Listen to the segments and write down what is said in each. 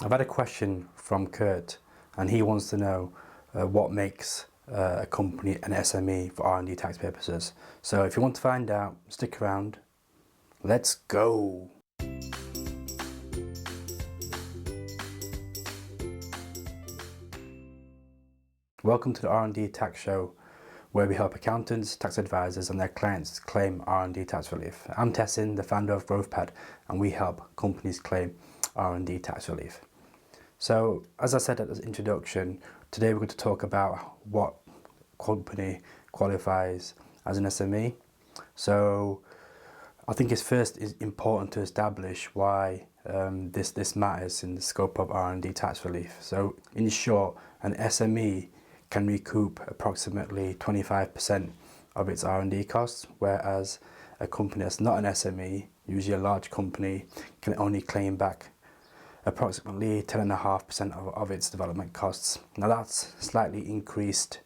I've had a question from Kurt, and he wants to know what makes a company an SME for R&D tax purposes. So if you want to find out, stick around. Let's go. Welcome to the R&D Tax Show, where we help accountants, tax advisors and their clients claim R&D tax relief. I'm Tessin, the founder of GrowthPad, and we help companies claim R&D tax relief. So, as I said at the introduction, today we're going to talk about what company qualifies as an SME. So, I think it's important to establish why this matters in the scope of R&D tax relief. So, in short, an SME can recoup approximately 25% of its R&D costs, whereas a company that's not an SME, usually a large company, can only claim back approximately 10.5% of its development costs. Now that's slightly increased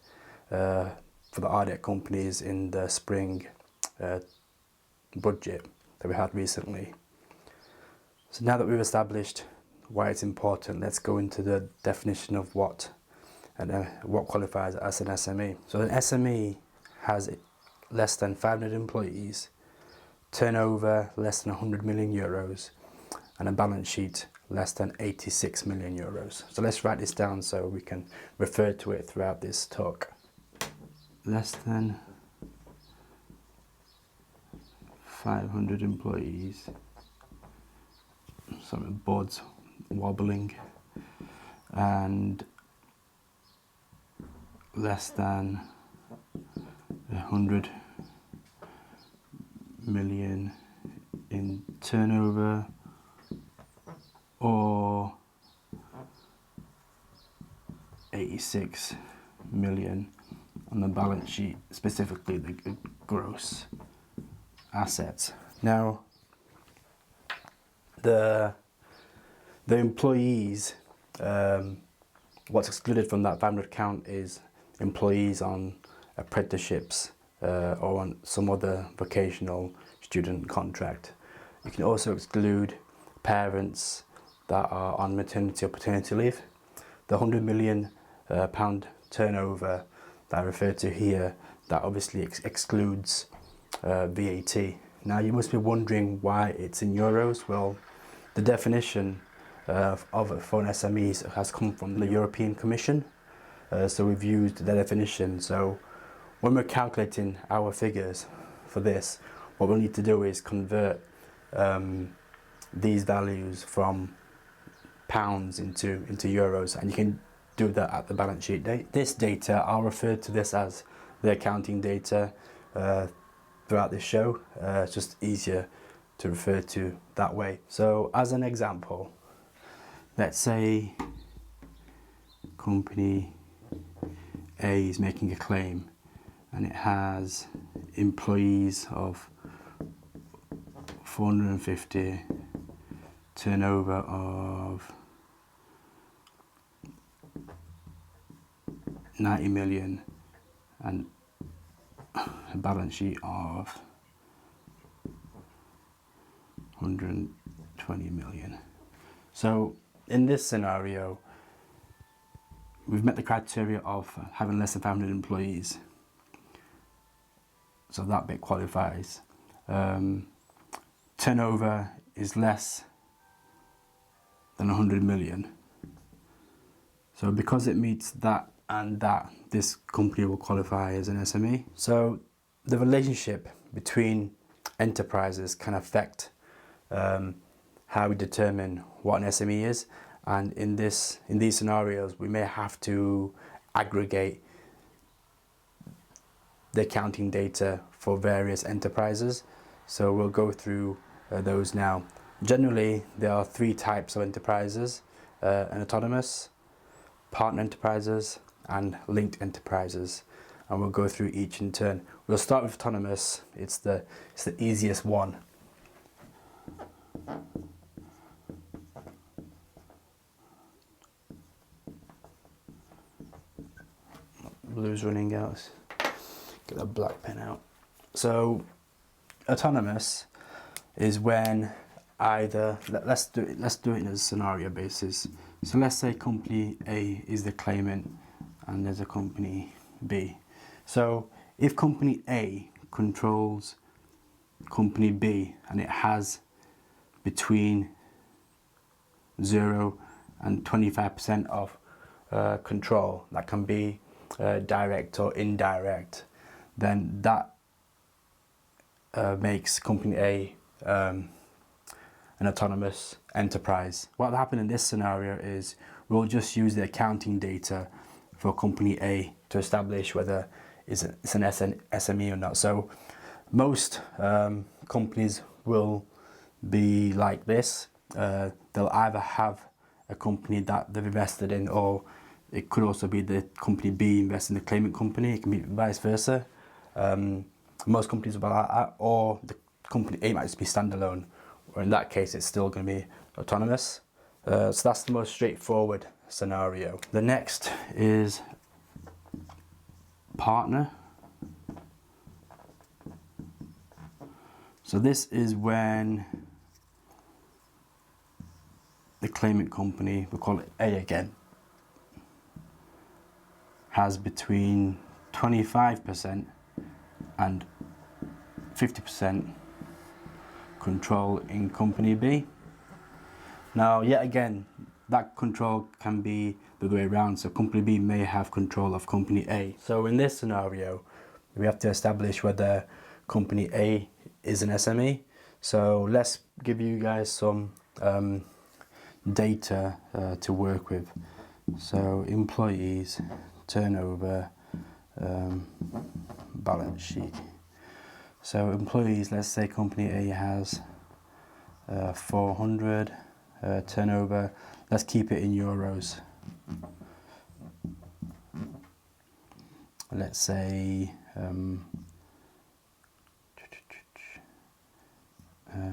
for the RDEC companies in the spring budget that we had recently. So now that we've established why it's important, let's go into the definition of what qualifies as an SME. So an SME has less than 500 employees, turnover less than 100 million euros, and a balance sheet less than 86 million euros. So let's write this down so we can refer to it throughout this talk. Less than 500 employees. Sorry, the board's wobbling. And less than 100 million in turnover, or 86 million on the balance sheet, specifically the gross assets. Now, the employees, what's excluded from that 500 count is employees on apprenticeships or on some other vocational student contract. You can also exclude parents that are on maternity or paternity leave. The 100 million pound turnover that I referred to here, that obviously excludes VAT. Now you must be wondering why it's in euros. Well, the definition for an SME has come from the European Commission. So we've used their definition. So when we're calculating our figures for this, what we'll need to do is convert these values from pounds into euros, and you can do that at the balance sheet date. This data, I'll refer to this as the accounting data throughout this show. It's just easier to refer to that way. So as an example, let's say company A is making a claim and it has employees of 450, turnover of 90 million and a balance sheet of 120 million. So in this scenario, we've met the criteria of having less than 500 employees. So that bit qualifies. Turnover is less than 100 million. So because it meets that and that, this company will qualify as an SME. So the relationship between enterprises can affect how we determine what an SME is. And in these scenarios, we may have to aggregate the accounting data for various enterprises. So we'll go through those now. Generally, there are three types of enterprises: an autonomous, partner enterprises, and linked enterprises. And we'll go through each in turn. We'll start with autonomous. It's the easiest one. Blue's running out. Get that black pen out. So autonomous is when either, let's do it in a scenario basis. So let's say company A is the claimant and there's a company B. So if company A controls company B and it has between 0 and 25% of control, that can be direct or indirect, then that makes company A an autonomous enterprise. What will happen in this scenario is we'll just use the accounting data for company A to establish whether it's an SME or not. So most companies will be like this. They'll either have a company that they've invested in, or it could also be the company B investing in the claimant company. It can be vice versa. Most companies will be like that, or the company A might just be standalone, or in that case it's still going to be autonomous. So that's the most straightforward scenario. The next is partner. So this is when the claimant company, we'll call it A again, has between 25% and 50% control in company B. Now, yet again, that control can be the other way around. So company B may have control of company A. So in this scenario, we have to establish whether company A is an SME. So let's give you guys some data to work with. So employees, turnover, balance sheet. So employees, let's say company A has 400 turnover. Let's keep it in euros. Let's say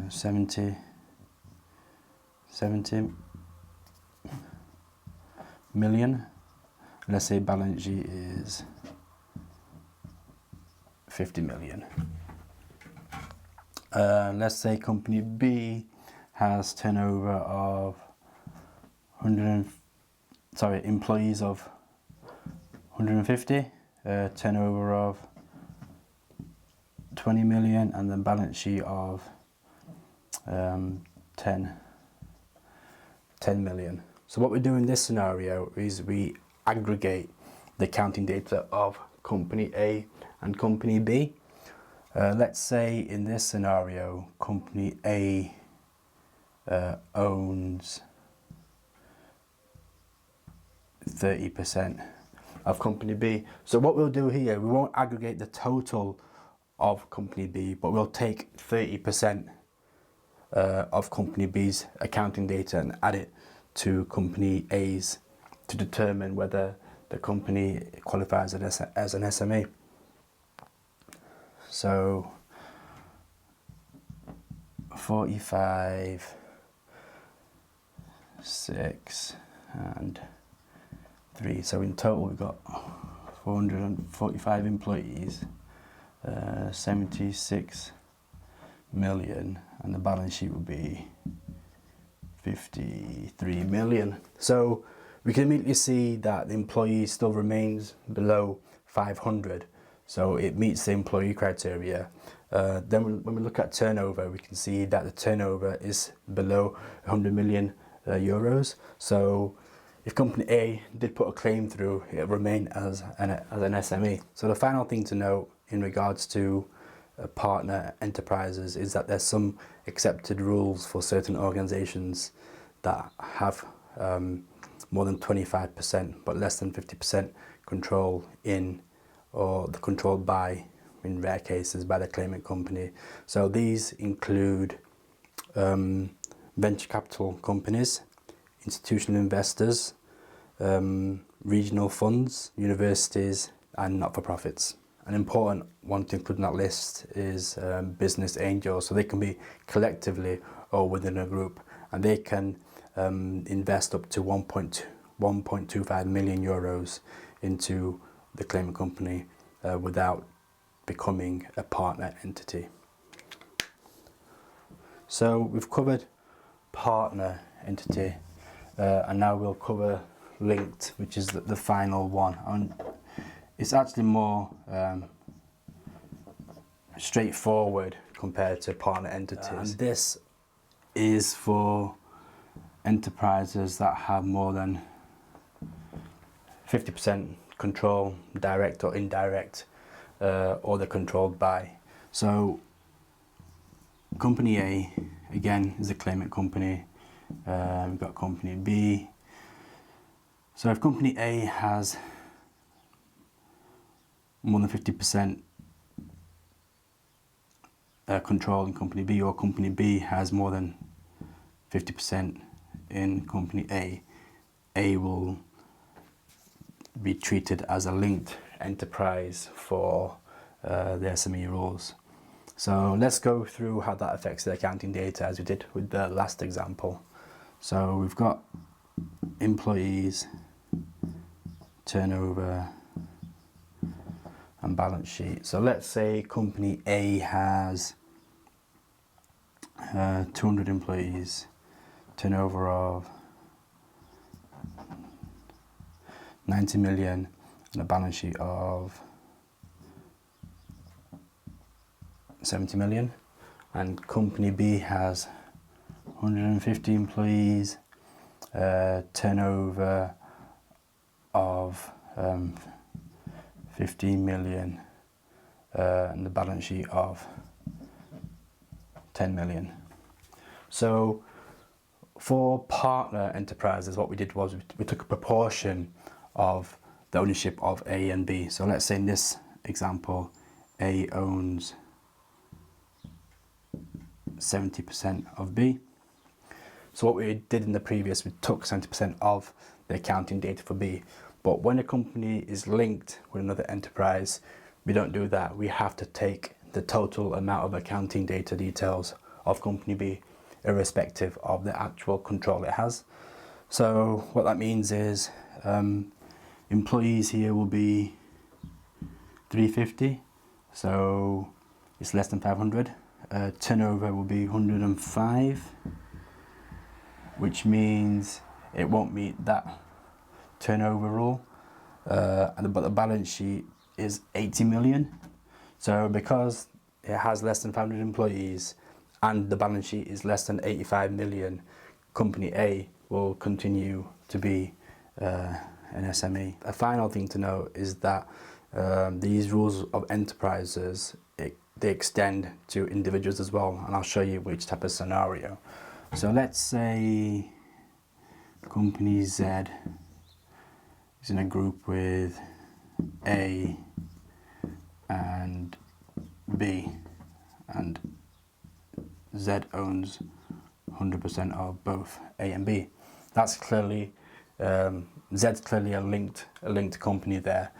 70 million. Let's say balance sheet is 50 million. Let's say company B has turnover of employees of 150, turnover of 20 million, and then balance sheet of 10 million. So what we do in this scenario is we aggregate the accounting data of company A and company B. Let's say in this scenario, company A owns 30% of company B. So what we'll do here, we won't aggregate the total of company B, but we'll take 30% of company B's accounting data and add it to company A's to determine whether the company qualifies as an SME. So 45, 6 and 3. So in total we've got 445 employees, 76 million, and the balance sheet will be 53 million. So we can immediately see that the employee still remains below 500. So it meets the employee criteria. Then when we look at turnover, we can see that the turnover is below 100 million euros. So if company A did put a claim through, it would remain as an SME. So the final thing to note in regards to partner enterprises is that there's some accepted rules for certain organizations that have more than 25% but less than 50% control in, or the controlled by, in rare cases, by the claimant company. So these include venture capital companies, institutional investors, regional funds, universities, and not-for-profits. An important one to include in that list is business angels. So they can be collectively or within a group, and they can invest up to 1.25 million euros into the claimant company without becoming a partner entity. So we've covered partner entity, and now we'll cover linked, which is the final one. And it's actually more straightforward compared to partner entities. And this is for enterprises that have more than 50% control, direct or indirect, or they're controlled by. So company A, again, is a claimant company. We've got company B. So if company A has more than 50% control in company B, or company B has more than 50% in company A will be treated as a linked enterprise for the SME rules. So let's go through how that affects the accounting data as we did with the last example. So we've got employees, turnover, and balance sheet. So let's say company A has 200 employees, turnover of 90 million, and a balance sheet of 70 million. And company B has 150 employees, turnover of 15 million, and the balance sheet of 10 million. So for partner enterprises, what we did was we took a proportion of the ownership of A and B. So let's say in this example, A owns 70% of B. So what we did in the previous, we took 70% of the accounting data for B. But when a company is linked with another enterprise, we don't do that. We have to take the total amount of accounting data details of company B, irrespective of the actual control it has. So what that means is employees here will be 350, so it's less than 500. Turnover will be 105, which means it won't meet that turnover rule. But the balance sheet is 80 million. So because it has less than 500 employees and the balance sheet is less than 85 million, company A will continue to be an SME. A final thing to note is that these rules of enterprises, they extend to individuals as well, and I'll show you which type of scenario. So let's say company Z is in a group with A and B, and Z owns 100% of both A and B. That's clearly Z's clearly a linked company there.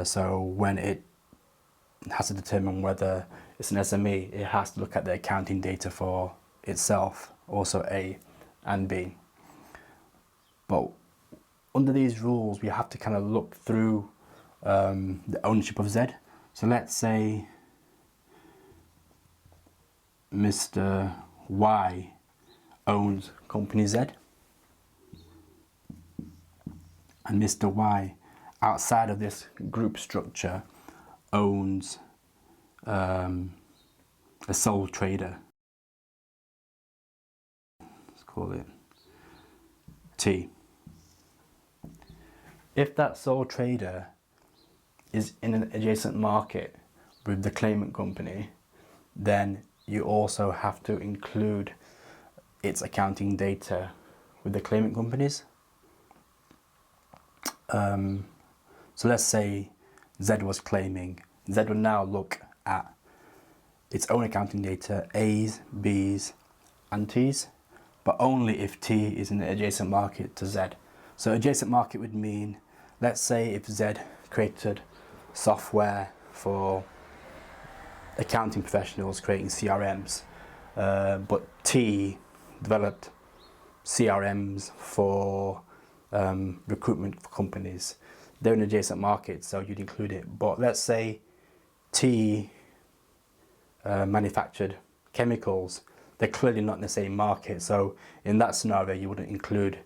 So when it has to determine whether it's an SME, it has to look at the accounting data for itself, also A and B. But under these rules, we have to kind of look through the ownership of Z. So let's say Mr. Y owns company Z, and Mr. Y, outside of this group structure, owns a sole trader. Let's call it T. If that sole trader is in an adjacent market with the claimant company, then you also have to include its accounting data with the claimant companies. So let's say Z was claiming. Z would now look at its own accounting data, A's, B's, and T's, but only if T is in the adjacent market to Z. So adjacent market would mean, let's say if Z created software for accounting professionals creating CRMs, but T developed CRMs for recruitment for companies. They're in adjacent markets, so you'd include it. But let's say T manufactured chemicals, they're clearly not in the same market. So in that scenario, you wouldn't include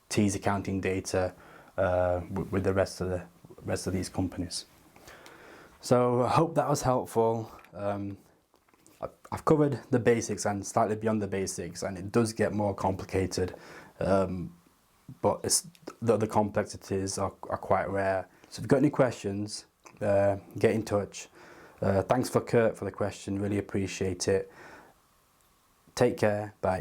T's accounting data with the rest of these companies. So I hope that was helpful. I've covered the basics and slightly beyond the basics, and it does get more complicated, but the complexities are quite rare. So if you've got any questions, get in touch. Thanks for Kurt for the question, really appreciate it. Take care, bye.